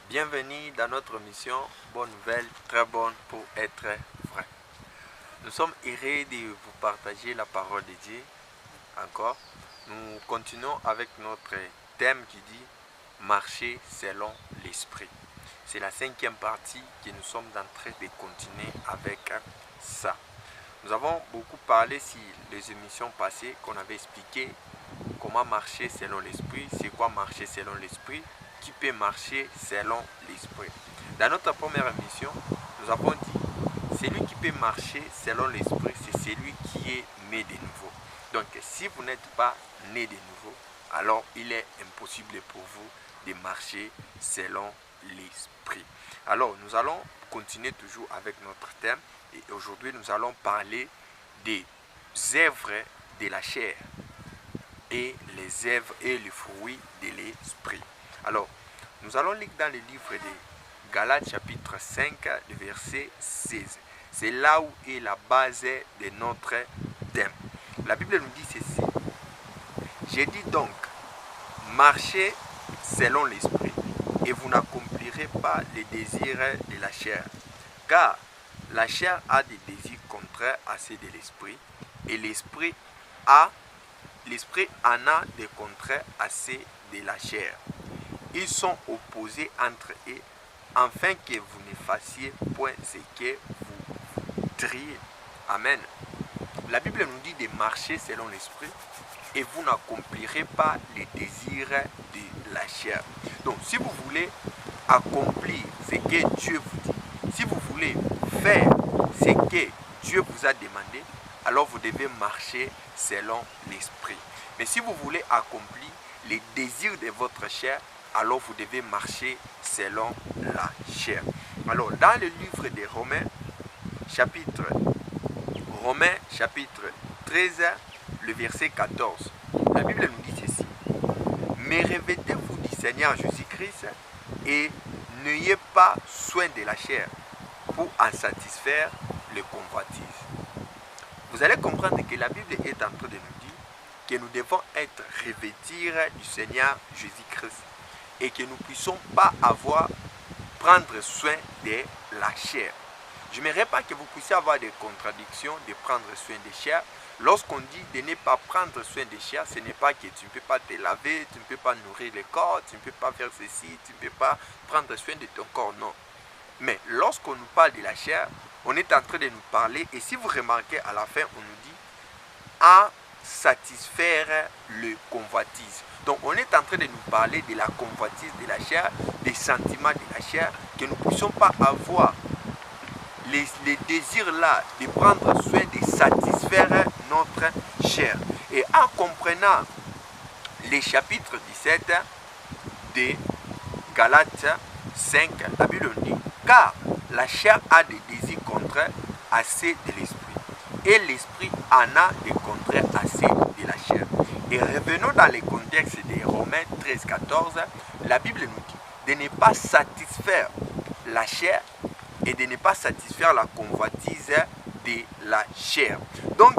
Bienvenue dans notre mission Bonne Nouvelle, très bonne pour être vrai. Nous sommes heureux de vous partager la parole de Dieu. Encore, nous continuons avec notre thème qui dit marcher selon l'esprit. C'est la 5e partie que nous sommes en train de continuer avec ça. Nous avons beaucoup parlé sur les émissions passées qu'on avait expliqué comment marcher selon l'esprit, c'est quoi marcher selon l'esprit, qui peut marcher selon l'esprit. Dans notre première émission, nous avons dit, celui qui peut marcher selon l'esprit, c'est celui qui est né de nouveau. Donc, si vous n'êtes pas né de nouveau, alors il est impossible pour vous de marcher selon l'esprit. Alors, nous allons continuer toujours avec notre thème et aujourd'hui, nous allons parler des œuvres de la chair et les œuvres et les fruits de l'esprit. Alors, nous allons lire dans le livre de Galates chapitre 5, le verset 16. C'est là où est la base de notre thème. La Bible nous dit ceci. J'ai dit donc, marchez selon l'esprit et vous n'accomplirez pas les désirs de la chair. Car la chair a des désirs contraires à ceux de l'esprit et l'esprit en a des contraires à ceux de la chair. Ils sont opposés entre eux, afin que vous ne fassiez point ce que vous voudriez. Amen. La Bible nous dit de marcher selon l'esprit et vous n'accomplirez pas les désirs de la chair. Donc, si vous voulez accomplir ce que Dieu vous dit, si vous voulez faire ce que Dieu vous a demandé, alors vous devez marcher selon l'esprit. Mais si vous voulez accomplir les désirs de votre chair, alors vous devez marcher selon la chair. Alors, dans le livre de Romains, chapitre 13, le verset 14, la Bible nous dit ceci. Mais revêtez-vous du Seigneur Jésus-Christ et n'ayez pas soin de la chair pour en satisfaire les convoitises. Vous allez comprendre que la Bible est en train de nous dire que nous devons être revêtis du Seigneur Jésus-Christ et que nous ne puissions pas prendre soin de la chair. Je n'aimerais pas que vous puissiez avoir des contradictions de prendre soin des chair. Lorsqu'on dit de ne pas prendre soin des chair, ce n'est pas que tu ne peux pas te laver, tu ne peux pas nourrir le corps, tu ne peux pas faire ceci, tu ne peux pas prendre soin de ton corps, non. Mais lorsqu'on nous parle de la chair, on est en train de nous parler, et si vous remarquez à la fin, on nous dit à satisfaire le convoitise. Donc on est en train de nous parler de la convoitise de la chair, des sentiments de la chair, que nous ne puissions pas avoir les désirs là de prendre soin de satisfaire notre chair. Et en comprenant les chapitres 17 de Galates 5, la Bible dit, car la chair a des désirs contraires à ceux de l'esprit, et l'esprit en a des contraires à ceux de la chair. Et revenons dans le contexte de Romains 13, 14, la Bible nous dit de ne pas satisfaire la chair et de ne pas satisfaire la convoitise de la chair. Donc,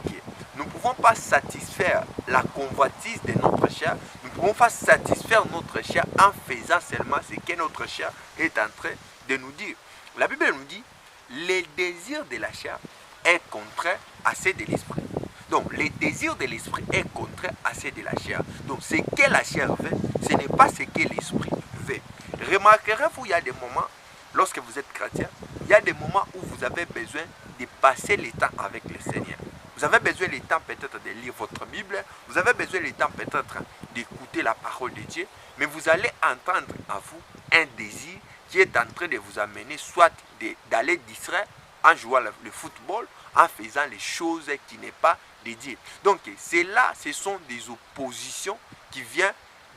nous ne pouvons pas satisfaire la convoitise de notre chair, nous ne pouvons pas satisfaire notre chair en faisant seulement ce que notre chair est en train de nous dire. La Bible nous dit, les désirs de la chair est contraire à ceux de l'esprit. Donc, les désirs de l'esprit est contraire à ceux de la chair. Donc, ce que la chair veut, ce n'est pas ce que l'esprit veut. Remarquerez-vous, il y a des moments, lorsque vous êtes chrétien, il y a des moments où vous avez besoin de passer le temps avec le Seigneur. Vous avez besoin le temps peut-être de lire votre Bible, vous avez besoin le temps peut-être d'écouter la parole de Dieu, mais vous allez entendre à vous un désir qui est en train de vous amener soit d'aller distraire en jouant le football, en faisant les choses qui n'est pas de Dieu. Donc là, ce sont des oppositions qui viennent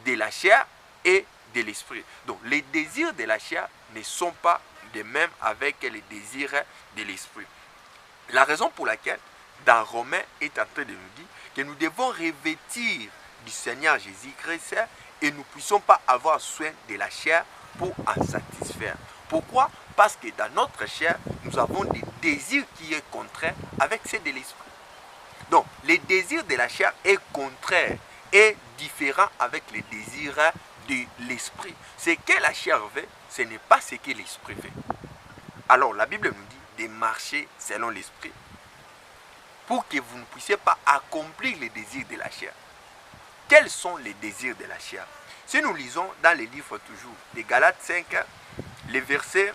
de la chair et de l'esprit. Donc les désirs de la chair ne sont pas de même avec les désirs de l'esprit. La raison pour laquelle dans Romains est en train de nous dire que nous devons revêtir du Seigneur Jésus-Christ et nous ne puissions pas avoir soin de la chair pour en satisfaire. Pourquoi? Parce que dans notre chair, nous avons des désirs qui sont contraires avec ceux de l'esprit. Donc, les désirs de la chair est contraire et différent avec les désirs de l'esprit. Ce que la chair veut, ce n'est pas ce que l'esprit fait. Alors la Bible nous dit de marcher selon l'esprit pour que vous ne puissiez pas accomplir les désirs de la chair. Quels sont les désirs de la chair? Si nous lisons dans les livres toujours de Galates 5, les versets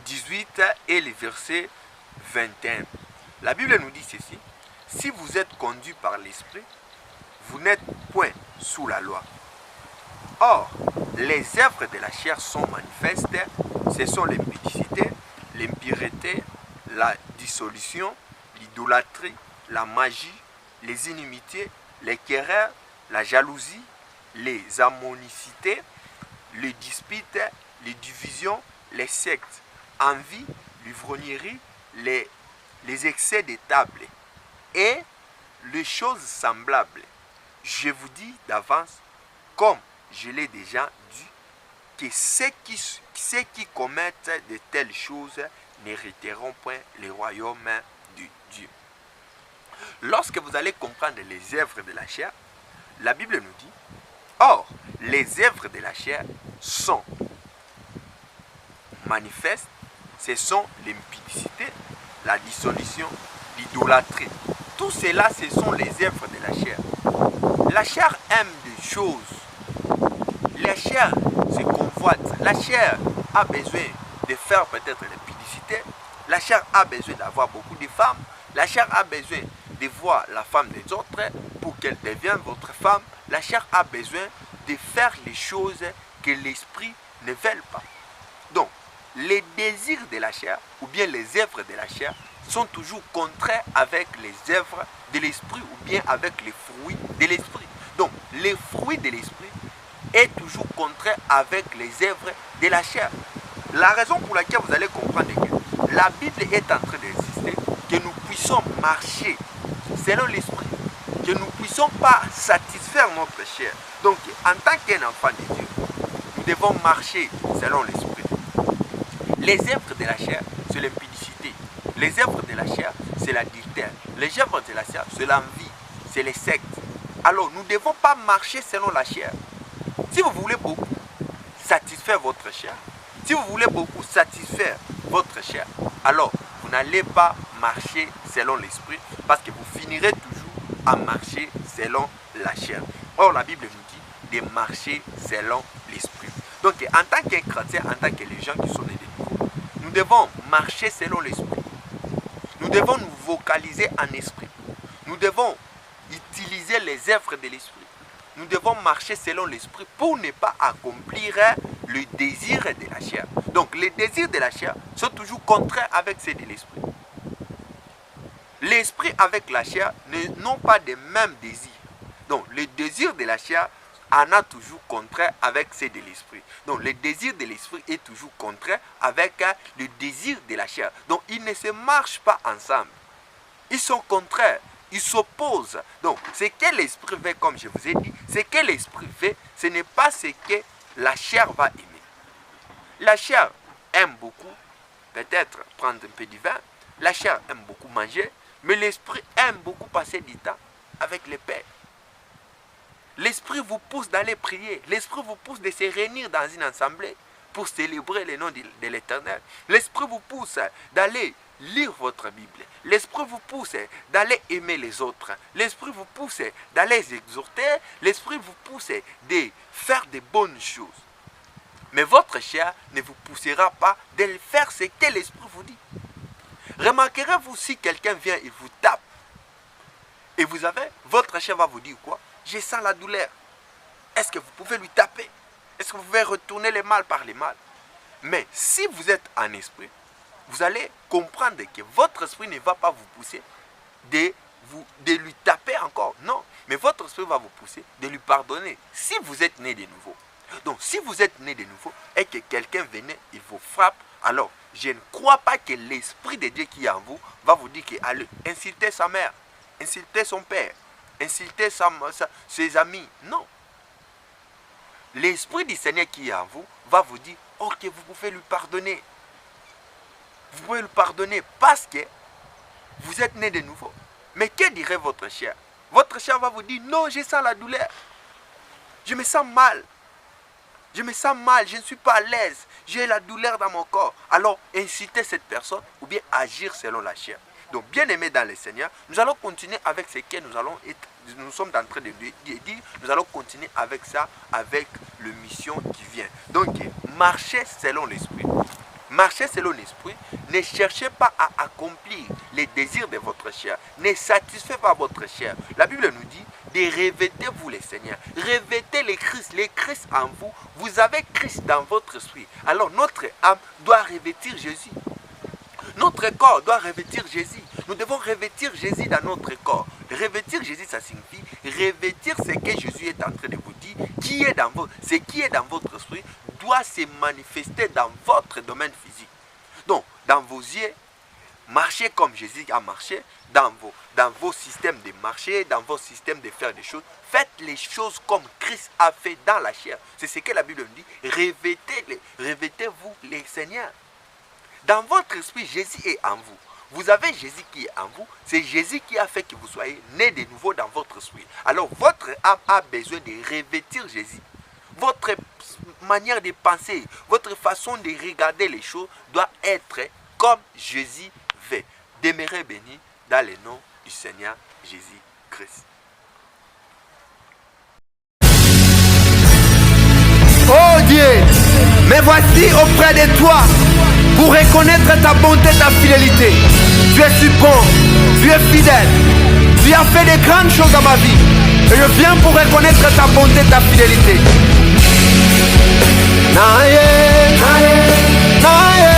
18 et les versets 21, la Bible nous dit ceci: si vous êtes conduit par l'esprit, vous n'êtes point sous la loi. Or, les œuvres de la chair sont manifestes, ce sont l'impudicité, l'impureté, la dissolution, l'idolâtrie, la magie, les inimités, les querelles, la jalousie, les ammonicités, les disputes, les divisions, les sectes, envie, l'ivrognerie, les excès de table et les choses semblables. Je vous dis d'avance, comme je l'ai déjà dit, que ceux qui commettent de telles choses n'hériteront point le royaume de Dieu. Lorsque vous allez comprendre les œuvres de la chair, la Bible nous dit: or, les œuvres de la chair sont manifestes, ce sont l'impudicité, la dissolution, l'idolâtrie. Tout cela, ce sont les œuvres de la chair. La chair aime des choses. La chair se convoite. La chair a besoin de faire peut-être l'impudicité. La chair a besoin d'avoir beaucoup de femmes. La chair a besoin de voir la femme des autres pour qu'elle devienne votre femme. La chair a besoin de faire les choses que l'esprit ne veut pas. Donc, les désirs de la chair ou bien les œuvres de la chair sont toujours contraires avec les œuvres de l'esprit ou bien avec les fruits de l'esprit. Donc, les fruits de l'esprit est toujours contraire avec les œuvres de la chair. La raison pour laquelle vous allez comprendre que la Bible est en train d'insister que nous puissions marcher selon l'esprit, que nous ne puissions pas satisfaire notre chair. Donc, en tant qu'un enfant de Dieu, nous devons marcher selon l'esprit. Les œuvres de la chair, c'est l'impudicité. Les œuvres de la chair, c'est l'adultère. Les œuvres de la chair, c'est l'envie, c'est les sectes. Alors, nous ne devons pas marcher selon la chair. Si vous voulez beaucoup satisfaire votre chair, si vous voulez beaucoup satisfaire votre chair, alors vous n'allez pas marcher selon l'esprit parce que vous finirez toujours à marcher selon la chair. Or, la Bible nous dit de marcher selon l'esprit. Donc, en tant qu'un chrétien, en tant que les gens qui sont nés de nouveau, nous devons marcher selon l'esprit. Nous devons nous vocaliser en esprit. Nous devons utiliser les œuvres de l'esprit. Nous devons marcher selon l'esprit pour ne pas accomplir le désir de la chair. Donc, les désirs de la chair sont toujours contraires avec ceux de l'esprit. L'esprit avec la chair n'ont pas les mêmes désirs. Donc, les désirs de la chair en a toujours contraire avec ceux de l'esprit. Donc, le désir de l'esprit est toujours contraire avec le désir de la chair. Donc, ils ne se marchent pas ensemble. Ils sont contraires. Ils s'opposent. Donc, ce que l'esprit veut, comme je vous ai dit, ce que l'esprit veut, ce n'est pas ce que la chair va aimer. La chair aime beaucoup, peut-être prendre un peu de vin. La chair aime beaucoup manger, mais l'esprit aime beaucoup passer du temps avec le Père. L'esprit vous pousse d'aller prier. L'esprit vous pousse de se réunir dans une assemblée pour célébrer le nom de l'Éternel. L'esprit vous pousse d'aller lire votre Bible. L'esprit vous pousse d'aller aimer les autres. L'esprit vous pousse d'aller les exhorter. L'esprit vous pousse de faire de bonnes choses. Mais votre chair ne vous poussera pas de faire ce que l'esprit vous dit. Remarquerez-vous si quelqu'un vient et vous tape et vous avez, votre chair va vous dire quoi? Je sens la douleur. Est-ce que vous pouvez lui taper? Est-ce que vous pouvez retourner le mal par le mal? Mais si vous êtes en esprit, vous allez comprendre que votre esprit ne va pas vous pousser de lui taper encore. Non, mais votre esprit va vous pousser de lui pardonner si vous êtes né de nouveau. Donc, si vous êtes né de nouveau et que quelqu'un venait, il vous frappe, alors je ne crois pas que l'esprit de Dieu qui est en vous va vous dire que allez, insultez sa mère, insultez son père, insultez ses amis. Non. L'esprit du Seigneur qui est en vous va vous dire, ok, vous pouvez lui pardonner. Vous pouvez le pardonner parce que vous êtes né de nouveau. Mais que dirait votre chair? Votre chair va vous dire, non, je sens la douleur. Je me sens mal. je me sens mal, je ne suis pas à l'aise, j'ai la douleur dans mon corps. Alors, inciter cette personne ou bien agir selon la chair. Donc, bien aimé dans le Seigneur, nous allons continuer avec ce que nous sommes en train de dire. Nous allons continuer avec ça, avec le mission qui vient. Donc, marchez selon l'esprit. Marchez selon l'esprit. Ne cherchez pas à accomplir les désirs de votre chair. Ne satisfaites pas votre chair. La Bible nous dit de revêtez-vous le Seigneur. Revêtez le Christ en vous. Vous avez Christ dans votre esprit. Alors, notre âme doit revêtir Jésus. Notre corps doit revêtir Jésus. Nous devons revêtir Jésus dans notre corps. Revêtir Jésus, ça signifie revêtir ce que Jésus est en train de vous dire. Ce qui est dans votre esprit doit se manifester dans votre domaine physique. Donc, dans vos yeux, marchez comme Jésus a marché. Dans vos systèmes de marcher, dans vos systèmes de faire des choses. Faites les choses comme Christ a fait dans la chair. C'est ce que la Bible nous dit. Revêtez-vous le Seigneur. Dans votre esprit, Jésus est en vous. Vous avez Jésus qui est en vous. C'est Jésus qui a fait que vous soyez nés de nouveau dans votre esprit. Alors, votre âme a besoin de revêtir Jésus. Votre manière de penser, votre façon de regarder les choses doit être comme Jésus veut. Demeurez bénis dans le nom du Seigneur Jésus-Christ. Oh Dieu, me voici auprès de toi pour reconnaître ta bonté, ta fidélité. Tu es bon, tu es fidèle, tu as fait de grandes choses dans ma vie. Et je viens pour reconnaître ta bonté, ta fidélité. Naye, naye, naye.